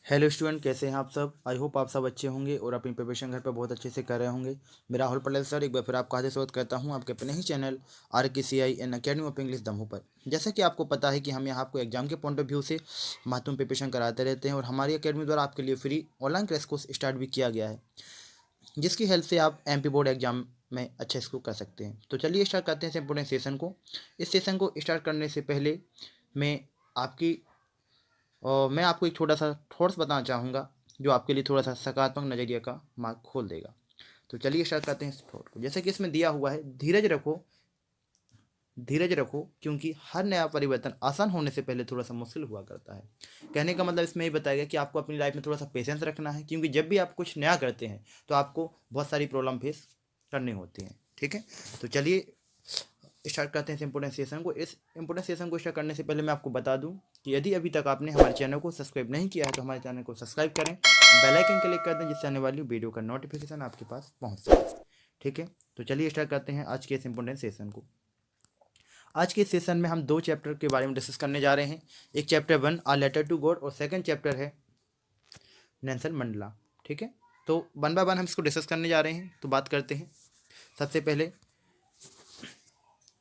Hello student, कैसे हैं आप सब। आई होप आप सब अच्छे होंगे और अपनी प्रिपरेशन घर पर बहुत अच्छे से कर रहे होंगे। मेरा राहुल पटेल सर एक बार फिर आपका हार्दिक स्वागत करता हूं आपके अपने ही channel RKCI an academy of English Damoh पर। जैसा कि आपको पता है कि हम यहाँ आपको एग्जाम के पॉइंट ऑफ व्यू से महत्वपूर्ण प्रिपरेशन कराते रहते हैं और हमारी अकेडमी द्वारा आपके लिए free online class course start भी किया गया है, जिसकी हेल्प से आप MP बोर्ड एग्जाम में अच्छे स्कोर कर सकते हैं। तो चलिए स्टार्ट करते हैं इस इंपोर्टेंट सेशन को। इस सेशन को स्टार्ट करने से पहले मैं आपको एक छोटा सा थॉट्स बताना चाहूँगा जो आपके लिए थोड़ा सा सकारात्मक नज़रिया का मार्ग खोल देगा। तो चलिए स्टार्ट करते हैं इस थॉट को। जैसे कि इसमें दिया हुआ है, धीरज रखो क्योंकि हर नया परिवर्तन आसान होने से पहले थोड़ा सा मुश्किल हुआ करता है। कहने का मतलब इसमें ये बताया गया कि आपको अपनी लाइफ में थोड़ा सा पेशेंस रखना है, क्योंकि जब भी आप कुछ नया करते हैं तो आपको बहुत सारी प्रॉब्लम फेस करनी होती हैं। ठीक है, तो चलिए स्टार्ट करते हैं इस इंपोर्टेंट सेशन को। इस इंपोर्टेंट सेशन को स्टार्ट करने से पहले मैं आपको बता दूं कि यदि अभी तक आपने हमारे चैनल को सब्सक्राइब नहीं किया है तो हमारे चैनल को सब्सक्राइब करें, बेल आइकन क्लिक कर दें, जिससे आने वाली वीडियो का नोटिफिकेशन आपके पास पहुंच सके। ठीक है, तो चलिए स्टार्ट करते हैं आज के इस इंपोर्टेंट सेशन को। आज के सेशन में हम दो चैप्टर के बारे में डिस्कस करने जा रहे हैं। एक chapter 1 a letter to God और सेकंड चैप्टर है नेल्सन मंडेला। ठीक है, तो वन बाय वन हम इसको डिस्कस करने जा रहे हैं। तो बात करते हैं सबसे पहले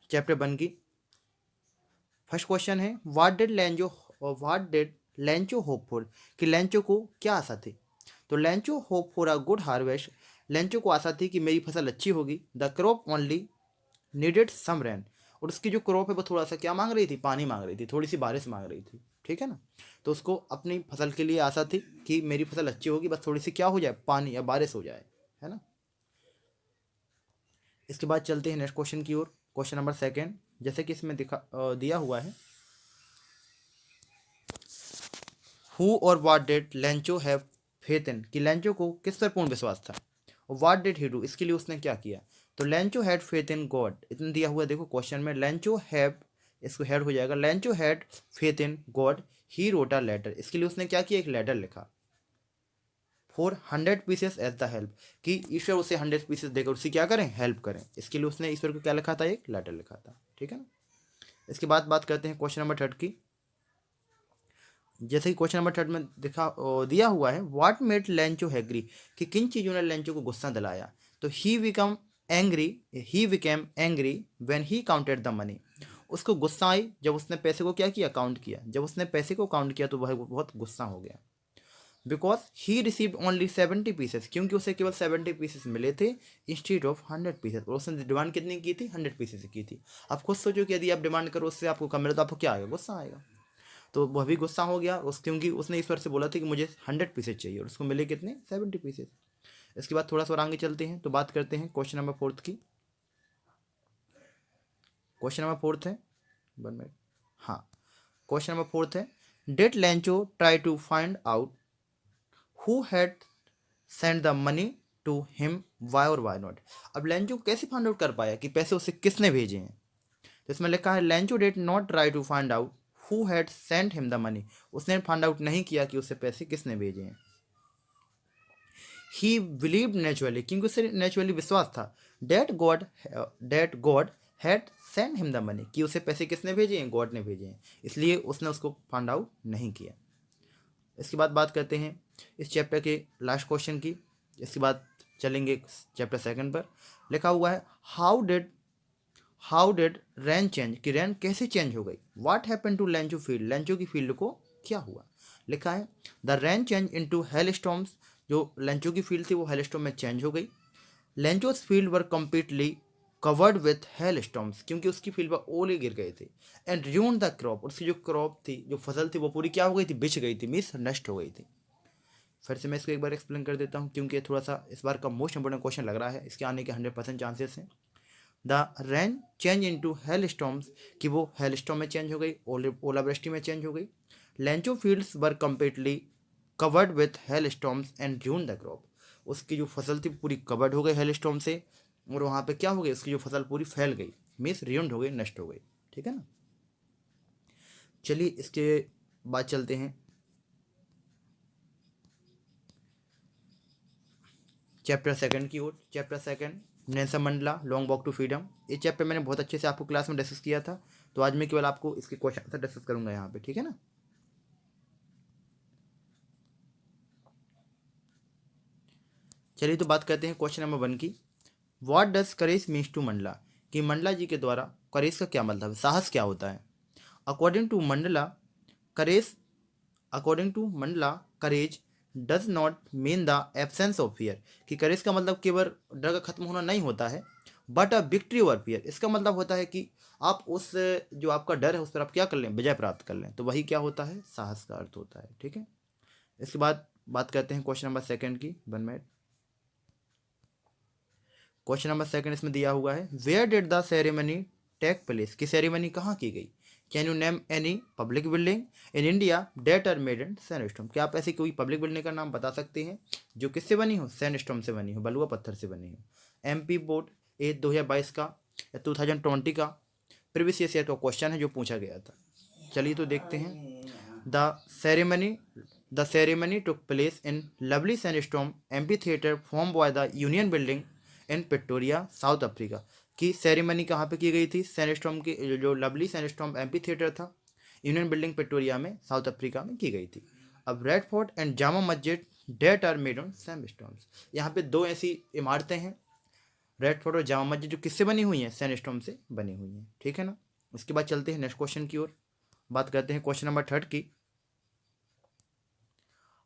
चैप्टर 1 की। फर्स्ट क्वेश्चन है what did Lencho hope for, कि लेंचो को क्या आशा थी। तो Lencho hope for a good harvest, Lencho को आशा थी कि मेरी फसल अच्छी होगी। The crop only needed some rain, और उसकी जो क्रॉप है वो थोड़ा सा क्या मांग रही थी, पानी मांग रही थी, थोड़ी सी बारिश मांग रही थी। ठीक है ना, तो उसको अपनी फसल के लिए आशा थी कि मेरी फसल अच्छी होगी, बस थोड़ी सी क्या हो जाए, पानी या बारिश हो जाए, है ना। इसके बाद चलते हैं नेक्स्ट क्वेश्चन की ओर। क्वेश्चन नंबर 2, जैसे कि इसमें दिया हुआ है, हु और what did Lencho have faith in, कि लेंचो को किस पर पूर्ण विश्वास था। और व्हाट डिड ही डू, इसके लिए उसने क्या किया। तो Lencho had faith in God, इतना दिया हुआ है, देखो क्वेश्चन में लेंचो हैव, इसको हेड हो जाएगा, Lencho had faith in God, he wrote a letter, इसके लिए उसने क्या किया, एक लेटर लिखा। For 100 pieces as the help, कि ईश्वर उसे 100 पीसेस देकर उसे क्या करें, हेल्प करें। इसके लिए उसने ईश्वर को क्या लिखा था, एक लेटर लिखा था। ठीक है ना। इसके बाद बात करते हैं क्वेश्चन नंबर 3 की। जैसे कि क्वेश्चन नंबर 3 में दिया हुआ है, व्हाट मेड लेंचो हैग्री, कि किन चीज़ों ने लेंचो को गुस्सा दिलाया। तो he became angry when he counted the money, उसको गुस्सा आई जब उसने पैसे को क्या किया, काउंट किया। जब उसने पैसे को काउंट किया तो वह बहुत गुस्सा हो गया। Because he received only 70 pieces, क्योंकि उसे केवल 70 पीसेस मिले थे इंस्टीड ऑफ 100 पीसेस, और उसने डिमांड कितनी की थी, 100 पीसेस की थी। आप खुद सोचो कि यदि आप डिमांड करो उससे आपको कम मिले तो आपको क्या आएगा, गुस्सा आएगा। तो वह भी गुस्सा हो गया क्योंकि उसने ईश्वर से बोला था कि मुझे 100 पीसेज चाहिए और उसको मिले कितने, 70 पीसेज। इसके बाद थोड़ा सा और आगे चलते हैं, तो बात करते हैं क्वेश्चन नंबर 4 की। क्वेश्चन नंबर 4 है, 1 मिनट, हाँ, क्वेश्चन नंबर 4 है, did Lencho try to find out who had send the money to him, why और वाई नॉट। अब लेंचो कैसे फाइंड आउट कर पाया कि पैसे उसे किसने भेजे हैं। तो इसमें लिखा है, Lencho did not try to find out who had sent him the money, उसने फाइंड आउट नहीं किया कि उसे पैसे किसने भेजे हैं। ही बिलीव्ड नेचुरली, क्योंकि उसे नेचुरली विश्वास था, that God had sent him the money, कि उसे पैसे किसने भेजे हैं, गॉड ने भेजे हैं, इसलिए उसने उसको फाइंड आउट नहीं किया। इसके बाद बात करते हैं इस चैप्टर के लास्ट क्वेश्चन की। इसके बाद चलेंगे चैप्टर 2 पर। लिखा हुआ है, हाउ डिड रैन चेंज, कि रैन कैसे चेंज हो गई। What happen to Lencho field, Lencho की फील्ड को क्या हुआ। लिखा है, the rain change into hail storms, जो लेंचो की फील्ड थी वो हेल स्टॉर्म में चेंज हो गई। Lencho's field were completely covered with hail storms, क्योंकि उसकी फील्ड पर ओले गिर गए थे। एंड र्यून्ड द क्रॉप, उसकी जो क्रॉप थी, जो फसल थी, वो पूरी क्या हो गई थी, बिछ गई थी, मीन्स नष्ट हो गई थी। फिर से मैं इसको एक बार एक्सप्लेन कर देता हूँ, क्योंकि थोड़ा सा इस बार का मोस्ट इंपोर्टेंट क्वेश्चन लग रहा है, इसके आने के 100% चांसेस हैं। The rain change into hail storms, कि वो हेल स्टॉर्म में चेंज हो गई, ओलावृष्टि में चेंज हो गई। Lencho fields were completely covered with hail storms and ruined the crop, उसकी जो फसल थी पूरी कवर्ड हो गई हेल स्टॉर्म से, और वहाँ पे क्या हो गई, उसकी जो फसल पूरी फैल गई, मीन्स र्यून्ड हो गई, नष्ट हो गई। ठीक है ना। चलिए इसके बाद चलते हैं चैप्टर 2 की ओर। Chapter 2 Nelson Mandela long walk to freedom. ये चैप्टर मैंने बहुत अच्छे से आपको क्लास में डिस्कस किया था, तो आज मैं केवल आपको इसके क्वेश्चन आंसर डिस्कस करूंगा यहाँ पे, ठीक है ना। चलिए तो बात करते हैं क्वेश्चन नंबर 1 की। What does courage means to Mandela, कि मंडला जी के द्वारा करेज का क्या मतलब है, साहस क्या होता है। According to Mandela courage according to Mandela courage does not mean the absence of fear, कि करेज का मतलब केवल डर का खत्म होना नहीं होता है, but a victory over fear, इसका मतलब होता है कि आप उस जो आपका डर है उस पर आप क्या कर लें, विजय प्राप्त कर लें, तो वही क्या होता है, साहस का अर्थ होता है, ठीक है। इसके बाद बात करते हैं क्वेश्चन नंबर 2 की। 1 मिनट। क्वेश्चन नंबर 2 इसमें दिया हुआ है, where did the ceremony take place, की सेरेमनी कहाँ की गई। Can you name any public building in India that are made in sandstone, क्या आप ऐसी कोई पब्लिक बिल्डिंग का नाम बता सकते हैं जो किससे बनी हो, सैंडस्टोन से बनी हो, बलुआ पत्थर से बनी हो। एमपी बोर्ड 2022 का या 2020 का प्रीवियस ईयर का क्वेश्चन है जो पूछा गया था। चलिए तो देखते हैं। The ceremony took place in lovely sandstone amphitheatre form by the union building in Pretoria South Africa, की सेरेमनी कहाँ पे की गई थी, सैंडस्टॉर्म की जो लवली सैंडस्टॉर्म एम्पी थिएटर था यूनियन बिल्डिंग पिक्टोरिया में साउथ अफ्रीका में की गई थी। अब red fort and Jama Masjid that are made on sandstones, यहाँ पे दो ऐसी इमारतें हैं, रेड फोर्ट और जामा मस्जिद, जो किससे बनी हुई हैं, सैंडस्टोन से बनी हुई हैं, ठीक है ना। उसके बाद चलते हैं नेक्स्ट क्वेश्चन की ओर, बात करते हैं क्वेश्चन नंबर 3 की।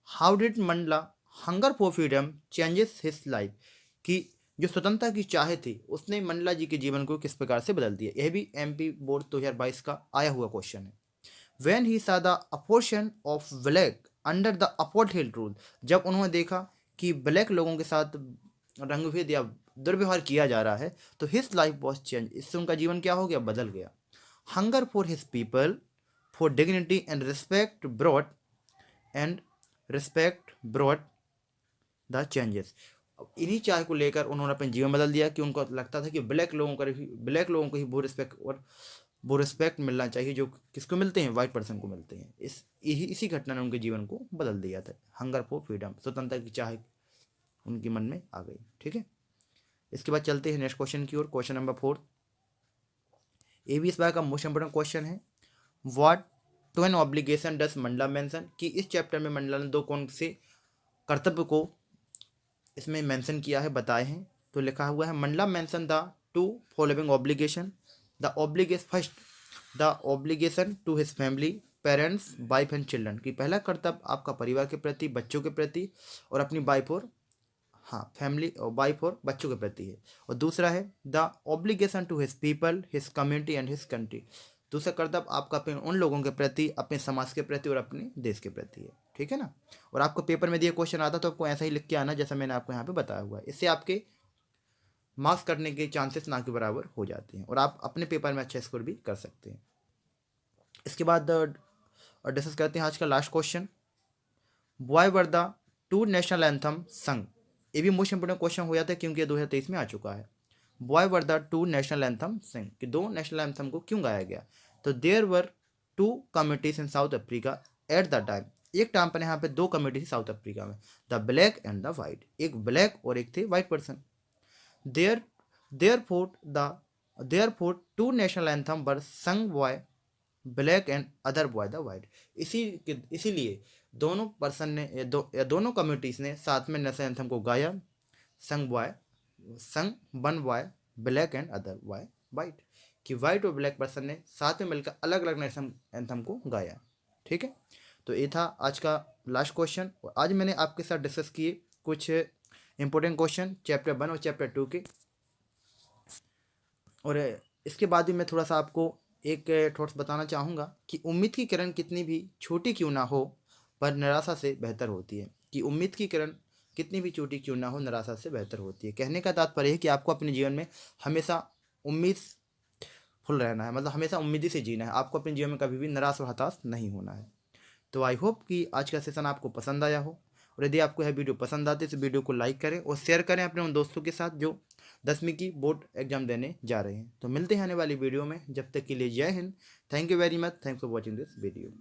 How did Mandla hunger for freedom changes his life, की जो स्वतंत्रता की चाह थी उसने मंडला जी के जीवन को किस प्रकार से बदल दिया। यह भी एमपी बोर्ड 2022 का आया हुआ क्वेश्चन है। When he saw the apportion of black under the apartheid rule, जब उन्होंने देखा कि ब्लैक लोगों के साथ रंगभेद या दुर्व्यवहार किया जा रहा है, तो हिज लाइफ वॉज चेंज, इससे उनका जीवन क्या हो गया, बदल गया। Hunger for his people for dignity and respect brought the changes, इन्हीं चाह को लेकर उन्होंने अपना जीवन बदल दिया, कि उनको लगता था कि ब्लैक लोगों को ही वो रिस्पेक्ट मिलना चाहिए जो किसको मिलते हैं, वाइट पर्सन को मिलते हैं। इसी घटना ने उनके जीवन को बदल दिया था। हंगर फॉर फ्रीडम, स्वतंत्रता की चाह उनके मन में आ गई, ठीक है। इसके बाद चलते हैं नेक्स्ट क्वेश्चन की ओर, क्वेश्चन नंबर 4। ये भी इस बार का मोस्ट इंपोर्टेंट क्वेश्चन है। What two an obligation does Mandela mention, कि इस चैप्टर में मंडला ने दो कौन से कर्तव्य को इसमें मेंशन किया है, बताए हैं। तो लिखा हुआ है, Mandela mention the two following obligation, the obligation to his family parents wife and children, की पहला कर्तव्य आपका परिवार के प्रति, बच्चों के प्रति और अपनी वाइफ और फैमिली और वाइफ और बच्चों के प्रति है। और दूसरा है the obligation to his people his community and his country, दूसरा कर्तव्य आपका अपने उन लोगों के प्रति, अपने समाज के प्रति और अपने देश के प्रति है, ठीक है ना। और आपको पेपर में दिए क्वेश्चन आता तो आपको ऐसा ही लिख के आना जैसा मैंने आपको यहाँ पे बताया हुआ है, इससे आपके मार्क्स करने के चांसेस ना के बराबर हो जाते हैं और आप अपने पेपर में अच्छा स्कोर भी कर सकते हैं। इसके बाद डिस्कस करते हैं आज का last question. Boy were the two national anthem संग, ये भी मोस्ट इंपोर्टेंट क्वेश्चन हो जाता है क्योंकि ये 2023 में आ चुका है। Boy were the two national anthem sing, कि दो नेशनल एंथम को क्यों गाया गया। तो there were two communities in South Africa at the time, एक टाइम पर यहाँ पे दो कम्युनिटी थी साउथ अफ्रीका में, the black and the white, एक ब्लैक और एक थे white person. There for two national anthem were sung boy black and other boy the white, इसीलिए दोनों पर्सन ने या दोनों कम्युनिटीज ने साथ में नेशनल एंथम को गाया, संग one boy black and other boy white, कि वाइट और ब्लैक पर्सन ने साथ में मिलकर अलग अलग नेशनल एंथम को गाया, ठीक है। तो ये था आज का लास्ट क्वेश्चन, और आज मैंने आपके साथ डिस्कस किए कुछ इंपॉर्टेंट क्वेश्चन चैप्टर 1 और चैप्टर 2 के। और इसके बाद भी मैं थोड़ा सा आपको एक थॉट्स बताना चाहूँगा कि उम्मीद की किरण कितनी भी छोटी क्यों ना हो पर निराशा से बेहतर होती है, कि उम्मीद की किरण कितनी भी छोटी क्यों ना हो निराशा से बेहतर होती है। कहने का तात्पर्य है कि आपको अपने जीवन में हमेशा उम्मीद फुल रहना है, मतलब हमेशा उम्मीदी से जीना है, आपको अपने जीवन में कभी भी निराश और हताश नहीं होना है। तो आई होप कि आज का सेशन आपको पसंद आया हो, और यदि आपको यह वीडियो पसंद आती है तो वीडियो को लाइक करें और शेयर करें अपने उन दोस्तों के साथ जो 10वीं की बोर्ड एग्जाम देने जा रहे हैं। तो मिलते हैं आने वाली वीडियो में, जब तक के लिए जय Hind. Thank you very much, thanks for watching this video.